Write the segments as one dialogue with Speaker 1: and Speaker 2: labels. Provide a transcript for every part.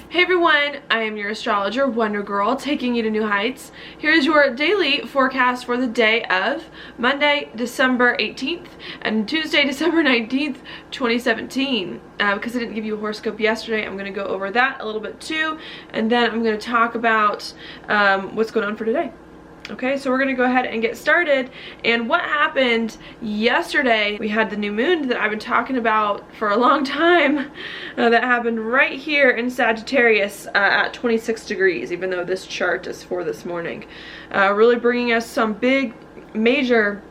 Speaker 1: Hey everyone, I am your astrologer, Wonder Girl, taking you to new heights. Here's your daily forecast for the day of Monday, December 18th and Tuesday, December 19th, 2017. Because I didn't give you a horoscope yesterday, I'm going to go over that a little bit too, and then I'm going to talk about what's going on for today. Okay, so we're going to go ahead and get started. And what happened yesterday, we had the new moon that I've been talking about for a long time. That happened right here in Sagittarius at 26 degrees, even though this chart is for this morning. Really bringing us some big, major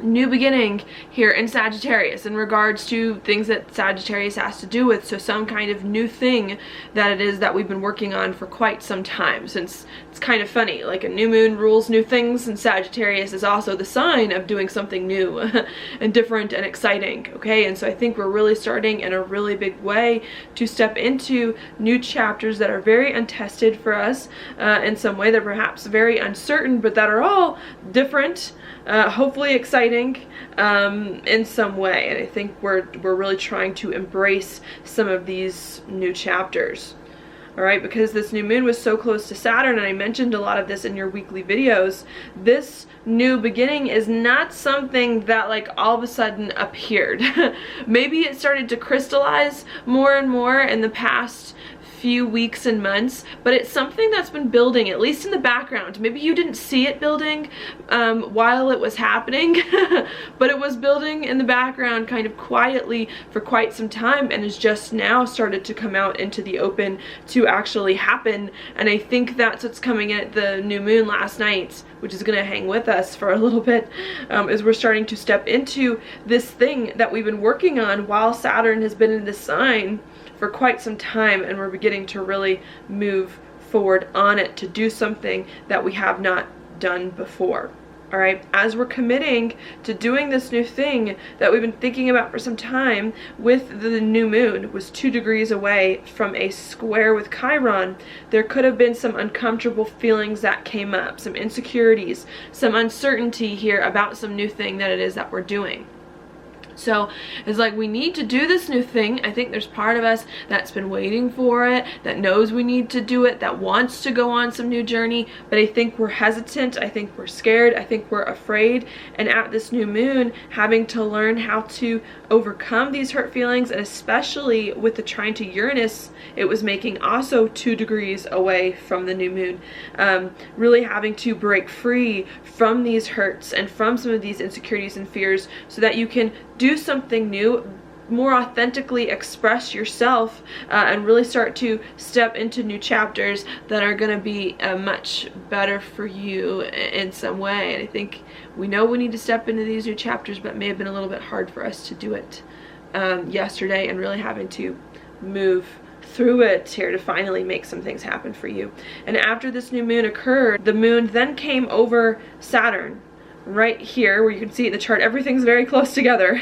Speaker 1: new beginning here in Sagittarius in regards to things that Sagittarius has to do with. So some kind of new thing that it is that we've been working on for quite some time, since it's kind of funny, like a new moon rules new things, and Sagittarius is also the sign of doing something new and different and exciting. Okay, and so I think we're really starting in a really big way to step into new chapters that are very untested for us in some way. They're perhaps very uncertain, but that are all different, hopefully exciting in some way. And I think we're really trying to embrace some of these new chapters. All right, because this new moon was so close to Saturn, and I mentioned a lot of this in your weekly videos, this new beginning is not something that like all of a sudden appeared. Maybe it started to crystallize more and more in the past few weeks and months, but it's something that's been building, at least in the background. Maybe you didn't see it building while it was happening, but it was building in the background kind of quietly for quite some time, and has just now started to come out into the open to actually happen. And I think that's what's coming in at the new moon last night, which is going to hang with us for a little bit, is we're starting to step into this thing that we've been working on while Saturn has been in this sign for quite some time, and we're beginning to really move forward on it to do something that we have not done before. All right, as we're committing to doing this new thing that we've been thinking about for some time, with the new moon was 2 degrees away from a square with Chiron, there could have been some uncomfortable feelings that came up, some insecurities, some uncertainty here about some new thing that it is that we're doing. So it's like, we need to do this new thing. I think there's part of us that's been waiting for it, that knows we need to do it, that wants to go on some new journey, but I think we're hesitant, I think we're scared, I think we're afraid. And at this new moon, having to learn how to overcome these hurt feelings, and especially with the trine to Uranus, it was making also 2 degrees away from the new moon. Really having to break free from these hurts and from some of these insecurities and fears, so that you can do something new, more authentically express yourself, and really start to step into new chapters that are going to be much better for you in some way. And I think we know we need to step into these new chapters, but it may have been a little bit hard for us to do it yesterday, and really having to move through it here to finally make some things happen for you. And after this new moon occurred, the moon then came over Saturn, right here where you can see in the chart everything's very close together,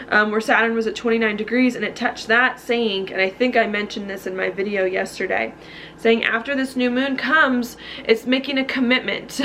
Speaker 1: where Saturn was at 29 degrees, and it touched that, saying, and I think I mentioned this in my video yesterday, saying after this new moon comes, it's making a commitment.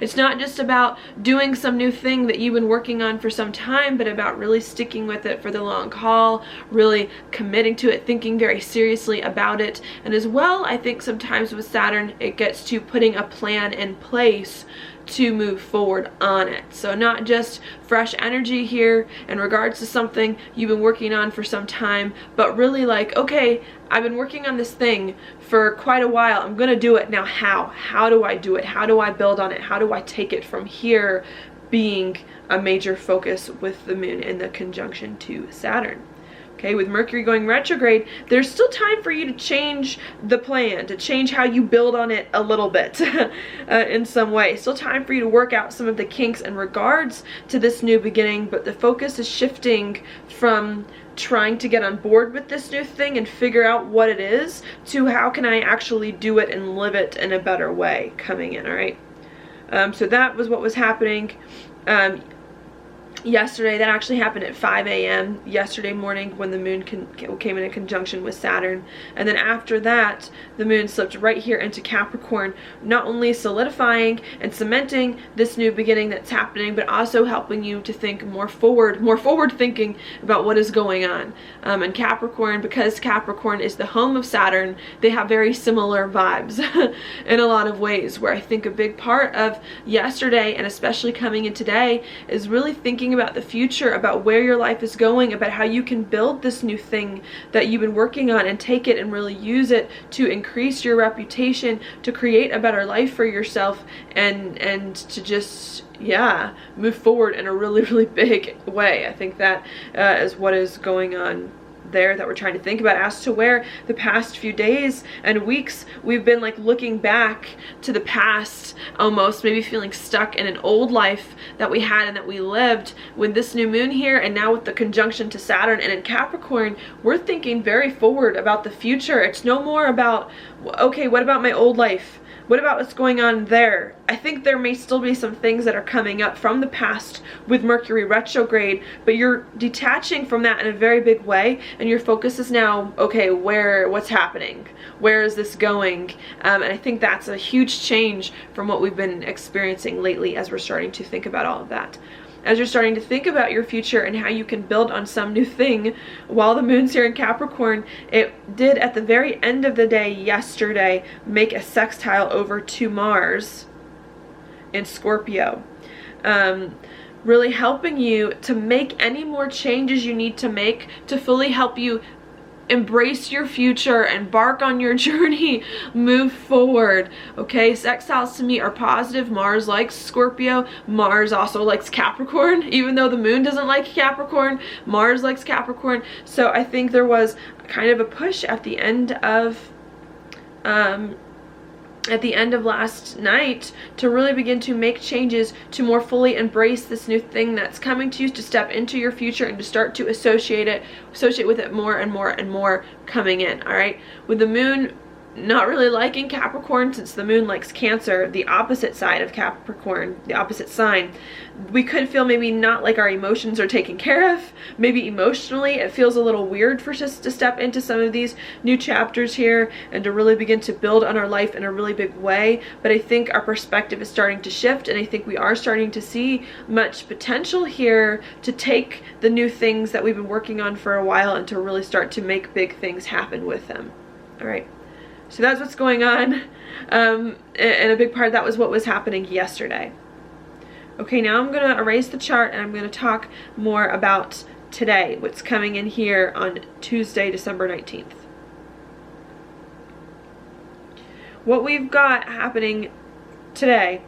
Speaker 1: It's not just about doing some new thing that you've been working on for some time, but about really sticking with it for the long haul, really committing to it, thinking very seriously about it. And as well, I think sometimes with Saturn, it gets to putting a plan in place to move forward on it. So not just fresh energy here in regards to something you've been working on for some time, but really like, okay, I've been working on this thing for quite a while, I'm gonna do it now. How do I do it? How do I build on it? How do I take it from here, being a major focus with the moon in the conjunction to Saturn. Okay, with Mercury going retrograde, there's still time for you to change the plan, to change how you build on it a little bit in some way. Still time for you to work out some of the kinks in regards to this new beginning, but the focus is shifting from trying to get on board with this new thing and figure out what it is, to how can I actually do it and live it in a better way coming in, all right? So that was what was happening yesterday. That actually happened at 5 a.m. yesterday morning when the moon came in a conjunction with Saturn. And then after that, the moon slipped right here into Capricorn, not only solidifying and cementing this new beginning that's happening, but also helping you to think more forward thinking about what is going on. And Capricorn, because Capricorn is the home of Saturn, they have very similar vibes in a lot of ways, where I think a big part of yesterday, and especially coming in today, is really thinking about the future, about where your life is going, about how you can build this new thing that you've been working on and take it and really use it to increase your reputation, to create a better life for yourself, and to just, yeah, move forward in a really big way. I think that is what is going on there that we're trying to think about, as to where the past few days and weeks we've been like looking back to the past, almost maybe feeling stuck in an old life that we had and that we lived. With this new moon here, and now with the conjunction to Saturn and in Capricorn, we're thinking very forward about the future. It's no more about, okay, what about my old life? What about what's going on there? I think there may still be some things that are coming up from the past with Mercury retrograde, but you're detaching from that in a very big way, and your focus is now, okay, what's happening? Where is this going? And I think that's a huge change from what we've been experiencing lately as we're starting to think about all of that. As you're starting to think about your future and how you can build on some new thing, while the moon's here in Capricorn, it did at the very end of the day yesterday make a sextile over to Mars in Scorpio. Really helping you to make any more changes you need to make to fully help you embrace your future, embark on your journey, move forward. Okay, sextiles to me are positive. Mars likes Scorpio. Mars also likes Capricorn. Even though the moon doesn't like Capricorn, Mars likes Capricorn. So I think there was kind of a push at the end of last night to really begin to make changes to more fully embrace this new thing that's coming to you, to step into your future and to start to associate with it more and more coming in. All right, with the moon not really liking Capricorn, since the moon likes Cancer, the opposite side of Capricorn, the opposite sign, we could feel maybe not like our emotions are taken care of. Maybe emotionally it feels a little weird for us to step into some of these new chapters here and to really begin to build on our life in a really big way. But I think our perspective is starting to shift, and I think we are starting to see much potential here to take the new things that we've been working on for a while and to really start to make big things happen with them. All right. So that's what's going on, and a big part of that was what was happening yesterday. Okay, now I'm going to erase the chart and I'm going to talk more about today, what's coming in here on Tuesday, December 19th. What we've got happening today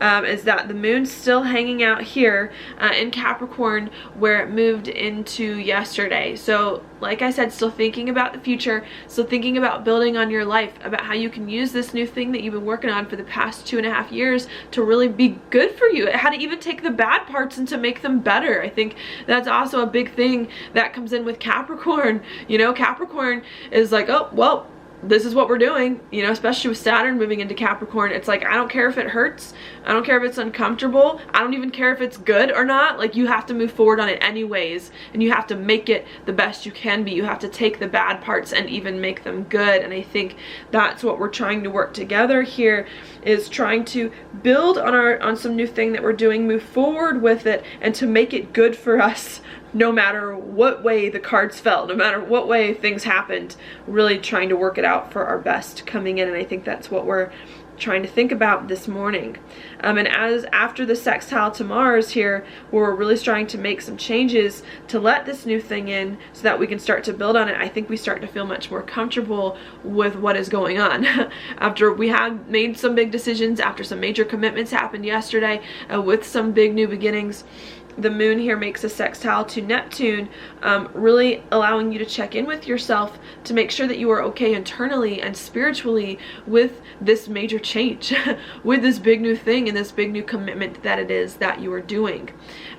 Speaker 1: is that the moon's still hanging out here in Capricorn, where it moved into yesterday. So like I said, still thinking about the future, still thinking about building on your life, about how you can use this new thing that you've been working on for the past 2.5 years to really be good for you, how to even take the bad parts and to make them better. I think that's also a big thing that comes in with Capricorn. You know, Capricorn is like, oh, well, this is what we're doing, you know, especially with Saturn moving into Capricorn. It's like, I don't care if it hurts. I don't care if it's uncomfortable. I don't even care if it's good or not. Like, you have to move forward on it anyways, and you have to make it the best you can be. You have to take the bad parts and even make them good. And I think that's what we're trying to work together here, is trying to build on some new thing that we're doing, move forward with it, and to make it good for us, no matter what way the cards fell, no matter what way things happened, really trying to work it out for our best coming in. And I think that's what we're trying to think about this morning. And as after the sextile to Mars here, where we're really trying to make some changes to let this new thing in so that we can start to build on it, I think we start to feel much more comfortable with what is going on. After we had made some big decisions, after some major commitments happened yesterday, with some big new beginnings, the moon here makes a sextile to Neptune, really allowing you to check in with yourself to make sure that you are okay internally and spiritually with this major change, with this big new thing and this big new commitment that it is that you are doing.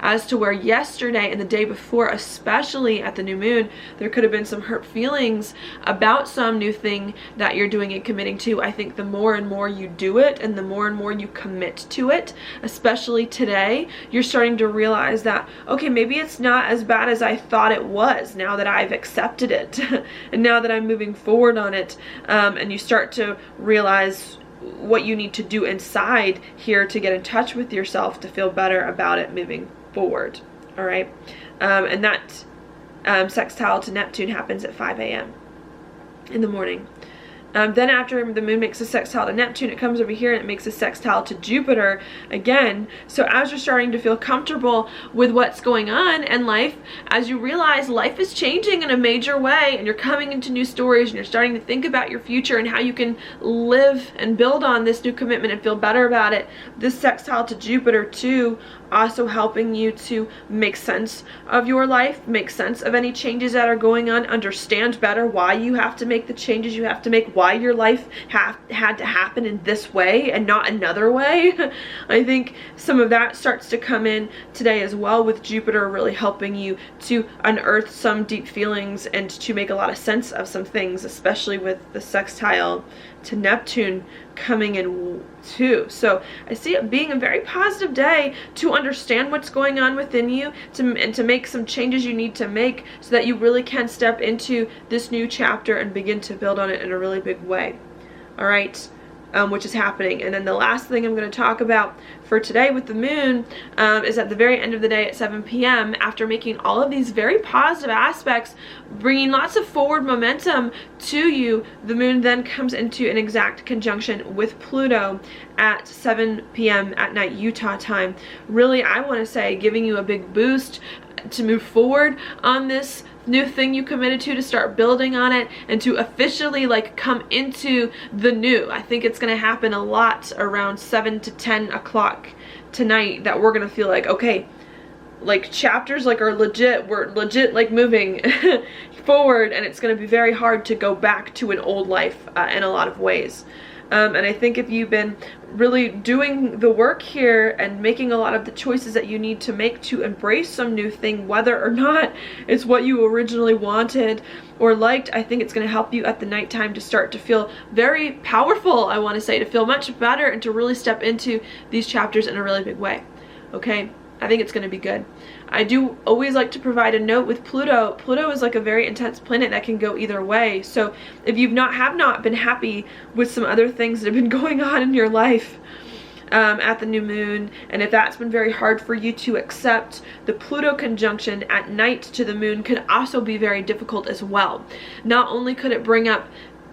Speaker 1: As to where yesterday and the day before, especially at the new moon, there could have been some hurt feelings about some new thing that you're doing and committing to. I think the more and more you do it and the more and more you commit to it, especially today, you're starting to realize realize that, okay, maybe it's not as bad as I thought it was now that I've accepted it and now that I'm moving forward on it. And you start to realize what you need to do inside here to get in touch with yourself to feel better about it moving forward. All right. And that sextile to Neptune happens at 5 a.m. in the morning. Then after the moon makes a sextile to Neptune, it comes over here and it makes a sextile to Jupiter again. So as you're starting to feel comfortable with what's going on in life, as you realize life is changing in a major way and you're coming into new stories and you're starting to think about your future and how you can live and build on this new commitment and feel better about it, this sextile to Jupiter too, also helping you to make sense of your life, make sense of any changes that are going on, understand better why you have to make the changes you have to make, why your life had to happen in this way and not another way. I think some of that starts to come in today as well, with Jupiter really helping you to unearth some deep feelings and to make a lot of sense of some things, especially with the sextile to Neptune coming in too. So I see it being a very positive day to understand what's going on within you, and to make some changes you need to make so that you really can step into this new chapter and begin to build on it in a really big way. All right. Which is happening. And then the last thing I'm going to talk about for today with the moon is at the very end of the day at 7 p.m. after making all of these very positive aspects, bringing lots of forward momentum to you, the moon then comes into an exact conjunction with Pluto at 7 p.m. at night Utah time. Really, I want to say giving you a big boost to move forward on this new thing you committed to start building on it and to officially like come into the new. I think it's going to happen a lot around 7 to 10 o'clock tonight that we're going to feel like, okay, like chapters like are legit, we're legit like moving forward, and it's going to be very hard to go back to an old life in a lot of ways. And I think if you've been really doing the work here and making a lot of the choices that you need to make to embrace some new thing, whether or not it's what you originally wanted or liked, I think it's going to help you at the nighttime to start to feel very powerful, I want to say, to feel much better and to really step into these chapters in a really big way. Okay? I think it's going to be good. I do always like to provide a note with Pluto. Pluto is like a very intense planet that can go either way. So if you have not been happy with some other things that have been going on in your life at the new moon, and if that's been very hard for you to accept, the Pluto conjunction at night to the moon could also be very difficult as well. Not only could it bring up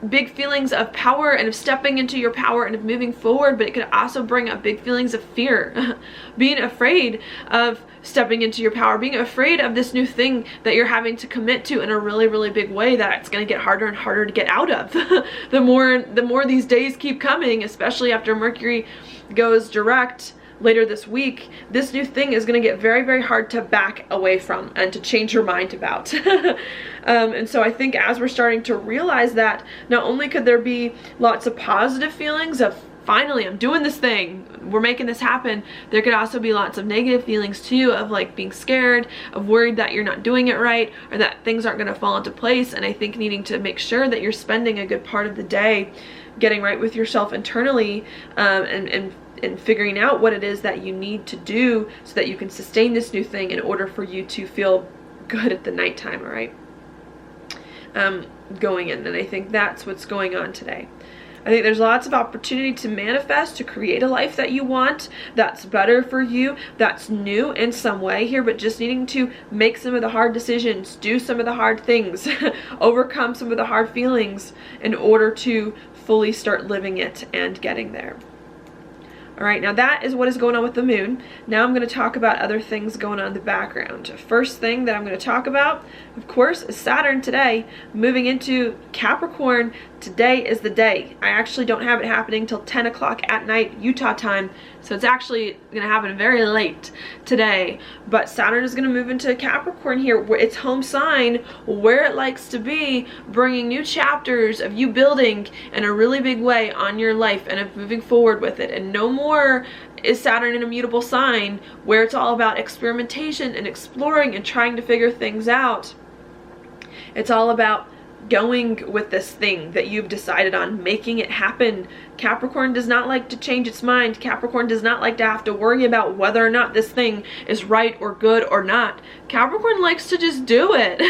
Speaker 1: big feelings of power and of stepping into your power and of moving forward, but it could also bring up big feelings of fear. Being afraid of stepping into your power, being afraid of this new thing that you're having to commit to in a really, really big way that it's going to get harder and harder to get out of. The more these days keep coming, especially after Mercury goes direct later this week, this new thing is going to get very, very hard to back away from and to change your mind about. And so I think as we're starting to realize that, not only could there be lots of positive feelings of finally I'm doing this thing, we're making this happen, there could also be lots of negative feelings too, of like being scared, of worried that you're not doing it right or that things aren't going to fall into place. And I think needing to make sure that you're spending a good part of the day getting right with yourself internally, and figuring out what it is that you need to do so that you can sustain this new thing in order for you to feel good at the nighttime, all right? Going in, and I think that's what's going on today. I think there's lots of opportunity to manifest, to create a life that you want, that's better for you, that's new in some way here, but just needing to make some of the hard decisions, do some of the hard things, overcome some of the hard feelings in order to fully start living it and getting there. All right, now that is what is going on with the moon. Now I'm going to talk about other things going on in the background. First thing that I'm going to talk about, of course, is Saturn today moving into Capricorn. Today is the day. I actually don't have it happening till 10 o'clock at night Utah time, so it's actually going to happen very late today. But Saturn is going to move into Capricorn here, where its home sign, where it likes to be, bringing new chapters of you building in a really big way on your life and of moving forward with it. And no more is Saturn an immutable sign where it's all about experimentation and exploring and trying to figure things out. It's all about going with this thing that you've decided on, making it happen Capricorn does not like to change its mind. Capricorn does not like to have to worry about whether or not this thing is right or good or not. Capricorn likes to just do it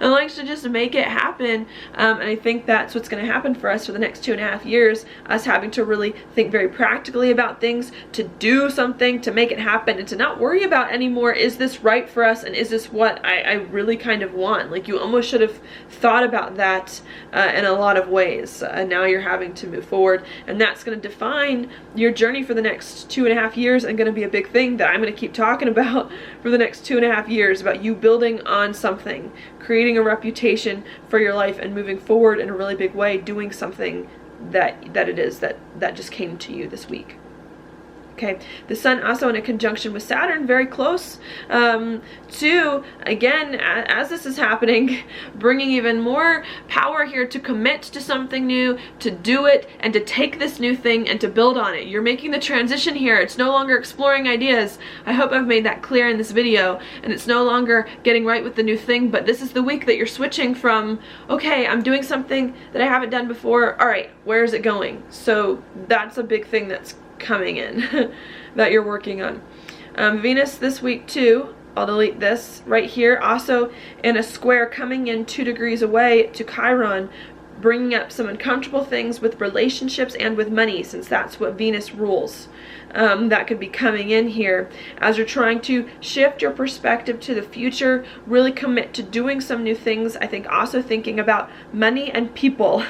Speaker 1: and likes to just make it happen. And I think that's what's going to happen for us for the next 2.5 years, us having to really think very practically about things, to do something, to make it happen, and to not worry about anymore, is this right for us, and is this what I really kind of want? Like, you almost should have thought about that in a lot of ways. Now you're having to move forward, and that's going to define your journey for the next 2.5 years, and going to be a big thing that I'm going to keep talking about for the next 2.5 years, about you building on something, creating a reputation for your life, and moving forward in a really big way, doing something that just came to you this week. Okay, the sun also in a conjunction with Saturn, very close to, again, as this is happening, bringing even more power here to commit to something new, to do it, and to take this new thing and to build on it. You're making the transition here. It's no longer exploring ideas. I hope I've made that clear in this video. And it's no longer getting right with the new thing, but this is the week that you're switching from, okay, I'm doing something that I haven't done before. All right, where is it going? So that's a big thing that's coming in that you're working on. Venus this week too, I'll delete this right here, also in a square coming in 2 degrees away to Chiron, bringing up some uncomfortable things with relationships and with money, since that's what Venus rules. That could be coming in here as you're trying to shift your perspective to the future, really commit to doing some new things. I think also thinking about money and people.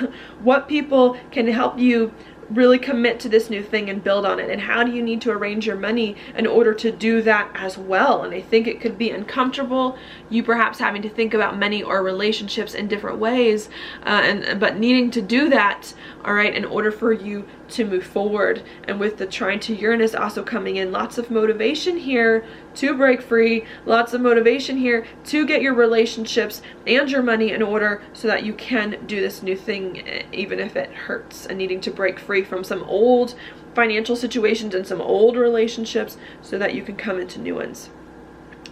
Speaker 1: What people can help you really commit to this new thing and build on it, and how do you need to arrange your money in order to do that as well. And I think it could be uncomfortable, you perhaps having to think about money or relationships in different ways, but needing to do that, all right, in order for you to move forward. And with the trine to Uranus also coming in, lots of motivation here to break free, lots of motivation here to get your relationships and your money in order so that you can do this new thing, even if it hurts, and needing to break free from some old financial situations and some old relationships so that you can come into new ones.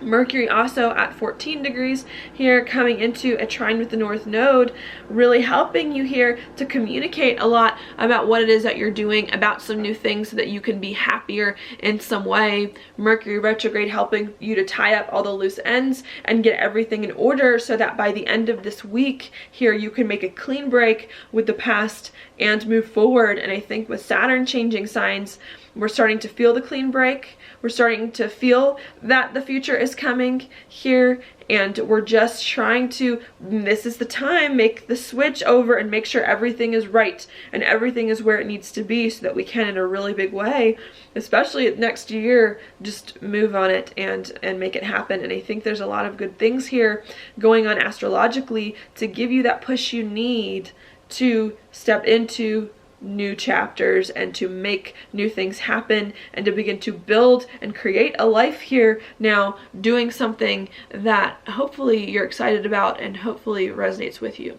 Speaker 1: Mercury also at 14 degrees here, coming into a trine with the North Node, really helping you here to communicate a lot about what it is that you're doing, about some new things so that you can be happier in some way. Mercury retrograde helping you to tie up all the loose ends and get everything in order so that by the end of this week here you can make a clean break with the past and move forward. And I think with Saturn changing signs, we're starting to feel the clean break. We're starting to feel that the future is coming here, and we're just trying to, this is the time, make the switch over and make sure everything is right and everything is where it needs to be so that we can, in a really big way, especially next year, just move on it and make it happen. And I think there's a lot of good things here going on astrologically to give you that push you need to step into new chapters and to make new things happen and to begin to build and create a life here now, doing something that hopefully you're excited about and hopefully resonates with you.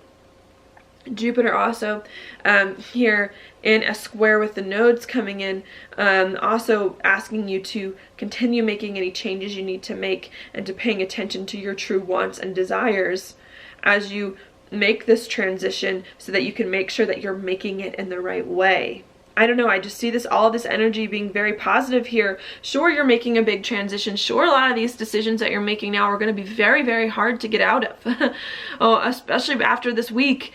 Speaker 1: Jupiter also here in a square with the nodes coming in, also asking you to continue making any changes you need to make and to paying attention to your true wants and desires as you make this transition so that you can make sure that you're making it in the right way. I don't know, I just see this, all this energy being very positive here. Sure, you're making a big transition. Sure, a lot of these decisions that you're making now are going to be very, very hard to get out of. Oh, especially after this week,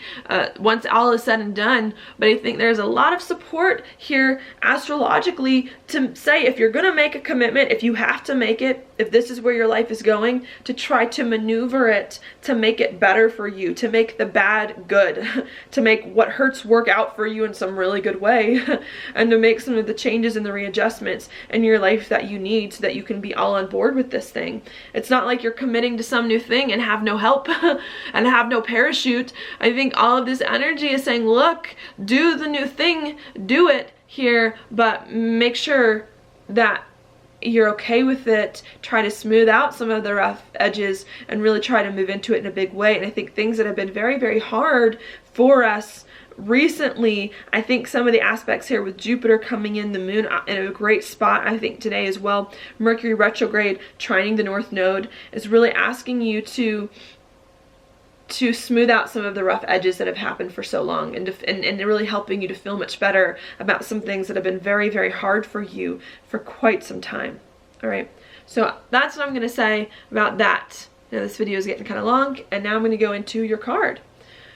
Speaker 1: once all is said and done. But I think there's a lot of support here astrologically to say, if you're going to make a commitment, if you have to make it, if this is where your life is going, to try to maneuver it, to make it better for you, to make the bad good, to make what hurts work out for you in some really good way. And to make some of the changes and the readjustments in your life that you need so that you can be all on board with this thing. It's not like you're committing to some new thing and have no help and have no parachute. I think all of this energy is saying, look, do the new thing, do it here, but make sure that you're okay with it. Try to smooth out some of the rough edges and really try to move into it in a big way. And I think things that have been very, very hard for us recently, I think some of the aspects here with Jupiter coming in, the moon in a great spot, I think today as well, Mercury retrograde trining the North Node is really asking you to to smooth out some of the rough edges that have happened for so long, and really helping you to feel much better about some things that have been very, very hard for you for quite some time. All right, so that's what I'm going to say about that. Now this video is getting kind of long, and now I'm going to go into your card.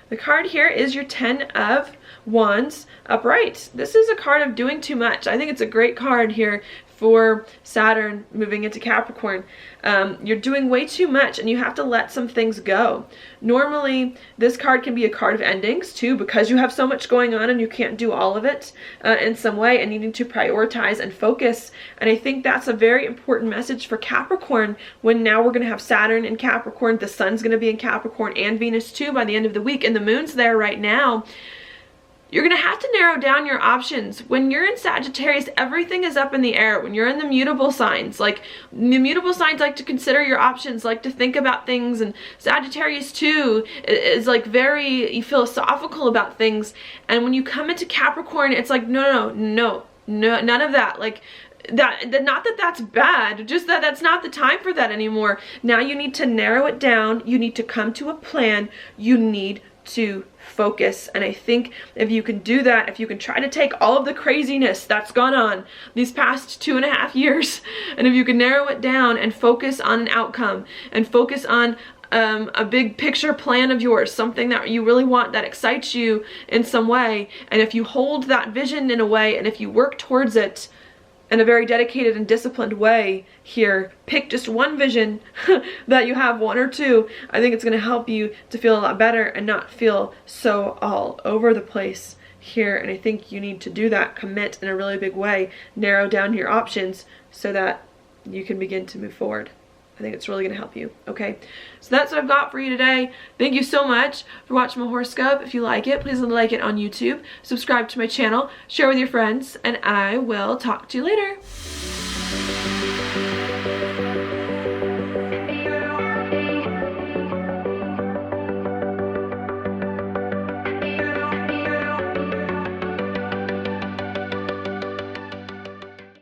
Speaker 1: The card here is your 10 of Wands upright. This is a card of doing too much. I think it's a great card here for Saturn moving into Capricorn. You're doing way too much, and you have to let some things go. Normally, this card can be a card of endings too, because you have so much going on and you can't do all of it in some way, and you need to prioritize and focus. And I think that's a very important message for Capricorn, when now we're going to have Saturn in Capricorn, the sun's going to be in Capricorn, and Venus too by the end of the week, and the moon's there right now. You're going to have to narrow down your options. When you're in Sagittarius, everything is up in the air. When you're in the mutable signs, like the mutable signs like to consider your options, like to think about things, and Sagittarius too is like very philosophical about things. And when you come into Capricorn, it's like, no, none of that. Like, not that that's bad, just that that's not the time for that anymore. Now you need to narrow it down. You need to come to a plan. You need to focus. And I think if you can do that, if you can try to take all of the craziness that's gone on these past 2.5 years, and if you can narrow it down and focus on an outcome, and focus on a big picture plan of yours, something that you really want, that excites you in some way, and if you hold that vision in a way, and if you work towards it in a very dedicated and disciplined way here, pick just one vision that you have, one or two, I think it's going to help you to feel a lot better and not feel so all over the place here. And I think you need to do that, commit in a really big way, narrow down your options so that you can begin to move forward. I think it's really going to help you, okay? So that's what I've got for you today. Thank you so much for watching my horoscope. If you like it, please like it on YouTube, subscribe to my channel, share with your friends, and I will talk to you later.